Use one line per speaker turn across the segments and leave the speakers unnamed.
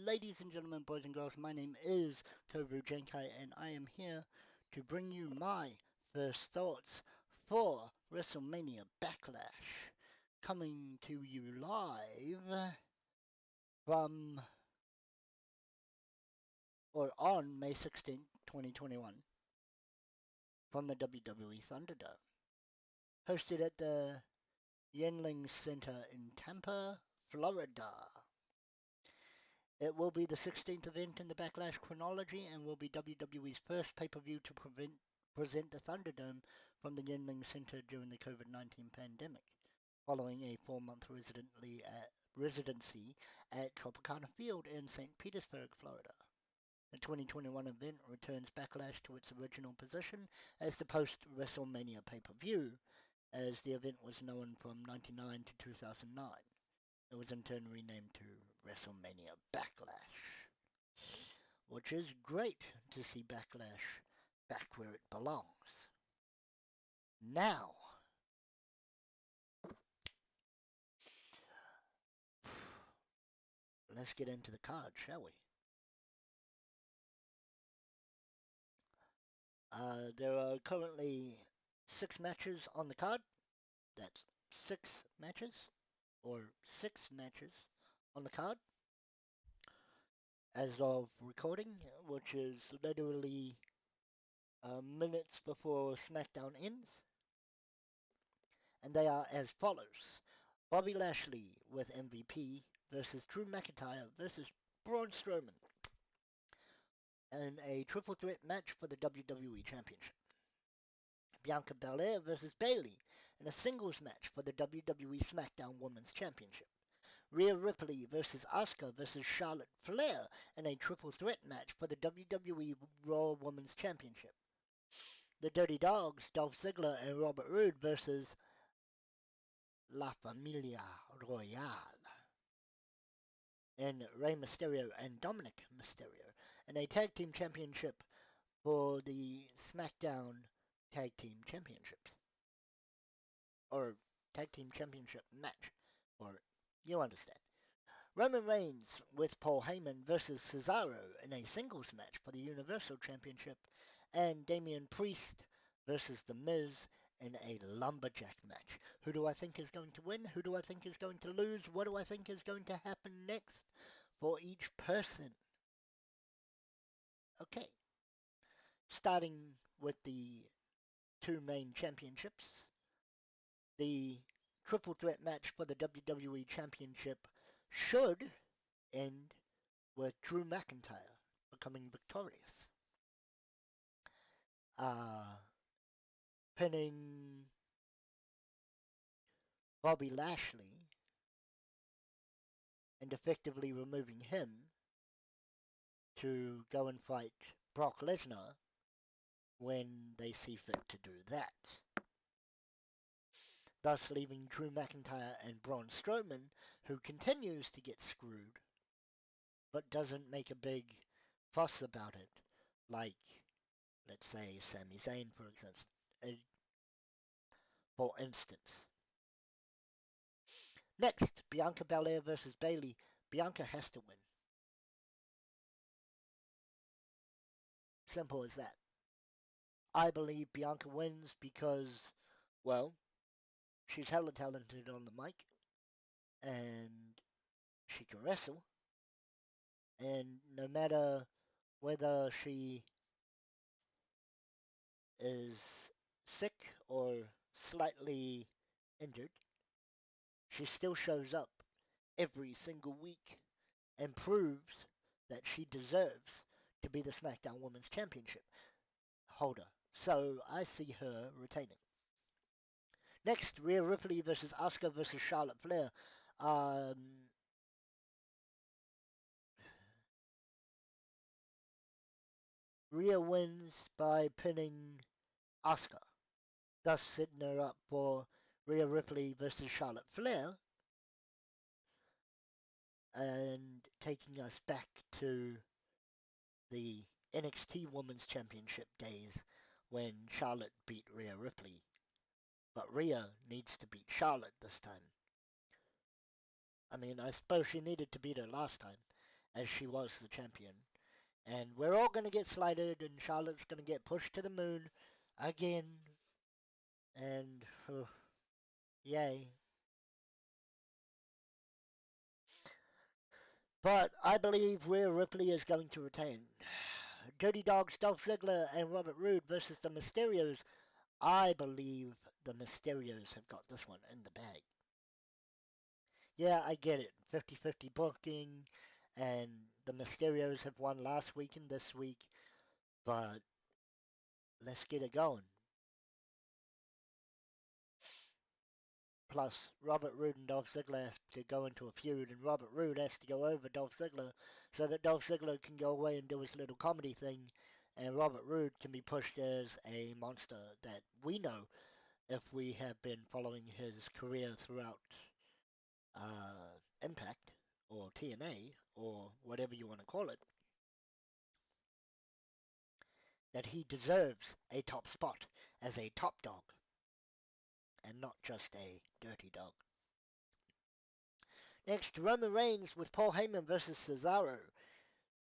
Ladies and gentlemen, boys and girls, my name is KovuJenkai, and I am here to bring you my first thoughts for Wrestlemania Backlash, coming to you live from or on May 16th, 2021, from the WWE Thunderdome, hosted at the Yenling Center in Tampa, Florida. It will be the 16th event in the Backlash chronology and will be WWE's first pay-per-view to present the Thunderdome from the Yenling Center during the COVID-19 pandemic, following a 4-month residency at Tropicana Field in St. Petersburg, Florida. The 2021 event returns Backlash to its original position as the post-WrestleMania pay-per-view, as the event was known from 1999 to 2009. It was in turn renamed to Wrestlemania Backlash, which is great to see Backlash back where it belongs. Now, let's get into the card, shall we? There are currently 6 matches on the card. That's 6 matches, or 6 matches on the card as of recording, which is literally minutes before SmackDown ends. And they are as follows: Bobby Lashley with MVP versus Drew McIntyre versus Braun Strowman in a triple threat match for the WWE Championship. Bianca Belair versus Bayley in a singles match for the WWE SmackDown Women's Championship. Rhea Ripley versus Asuka versus Charlotte Flair in a triple threat match for the WWE Raw Women's Championship. The Dirty Dogs, Dolph Ziggler and Robert Roode versus La Familia Royale and Rey Mysterio and Dominic Mysterio in a tag team championship for the SmackDown Tag Team Championships. Or Tag Team Championship match. Or, you understand. Roman Reigns with Paul Heyman versus Cesaro in a singles match for the Universal Championship, and Damian Priest versus The Miz in a lumberjack match. Who do I think is going to win? Who do I think is going to lose? What do I think is going to happen next for each person? Okay. Starting with the 2 main championships. The triple threat match for the WWE Championship should end with Drew McIntyre becoming victorious. Pinning Bobby Lashley and effectively removing him to go and fight Brock Lesnar when they see fit to do that. Thus leaving Drew McIntyre and Braun Strowman, who continues to get screwed, but doesn't make a big fuss about it, like, let's say, Sami Zayn, for instance. Next, Bianca Belair versus Bayley. Bianca has to win. Simple as that. I believe Bianca wins because, well, she's hella talented on the mic, and she can wrestle, and no matter whether she is sick or slightly injured, she still shows up every single week and proves that she deserves to be the SmackDown Women's Championship holder. So I see her retaining. Next, Rhea Ripley versus Asuka versus Charlotte Flair. Rhea wins by pinning Asuka, thus setting her up for Rhea Ripley versus Charlotte Flair, and taking us back to the NXT Women's Championship days when Charlotte beat Rhea Ripley. But Rhea needs to beat Charlotte this time. I mean, I suppose she needed to beat her last time, as she was the champion. And we're all going to get slighted, and Charlotte's going to get pushed to the moon again. And, yay. But I believe Rhea Ripley is going to retain. Dirty Dogs, Dolph Ziggler, and Robert Roode versus the Mysterios. I believe the Mysterios have got this one in the bag. Yeah, I get it. 50-50 booking, and the Mysterios have won last week and this week, but let's get it going. Plus, Robert Roode and Dolph Ziggler have to go into a feud, and Robert Roode has to go over Dolph Ziggler so that Dolph Ziggler can go away and do his little comedy thing, and Robert Roode can be pushed as a monster that we know if we have been following his career throughout Impact or TNA or whatever you want to call it, that he deserves a top spot as a top dog and not just a dirty dog. Next, Roman Reigns with Paul Heyman versus Cesaro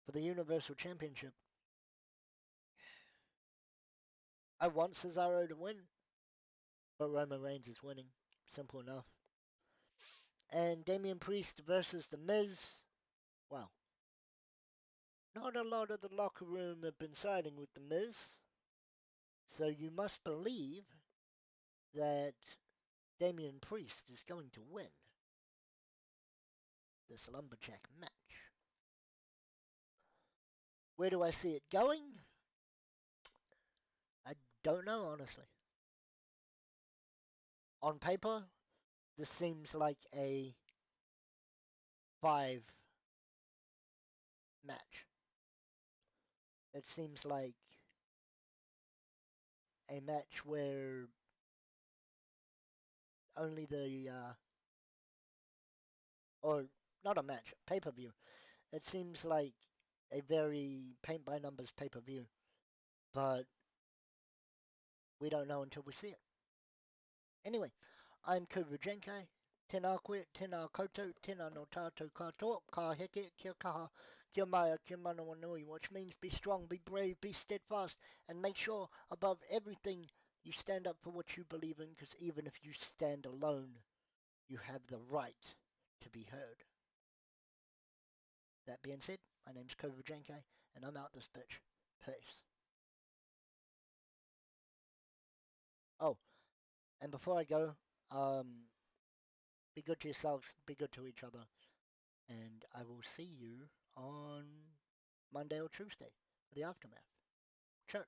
for the Universal Championship. I want Cesaro to win, but Roman Reigns is winning. Simple enough. And Damian Priest versus The Miz. Wow. Not a lot of the locker room have been siding with The Miz. So you must believe that Damian Priest is going to win this lumberjack match. Where do I see it going? I don't know, honestly. On paper, this seems like a 5 match. It seems like a match where only or not a match, pay-per-view. It seems like a very paint-by-numbers pay-per-view, but we don't know until we see it. Anyway, I'm KovuJenkai. Tēnā koe, tēnā koutou, tēnā no tātou katoa, ka heke, kia kaha, kia maya, kia manawa nui, which means be strong, be brave, be steadfast, and make sure above everything you stand up for what you believe in, because even if you stand alone, you have the right to be heard. That being said, my name's KovuJenkai, and I'm out this bitch. Peace. Oh, and before I go, be good to yourselves, be good to each other, and I will see you on Monday or Tuesday for the aftermath. Ciao.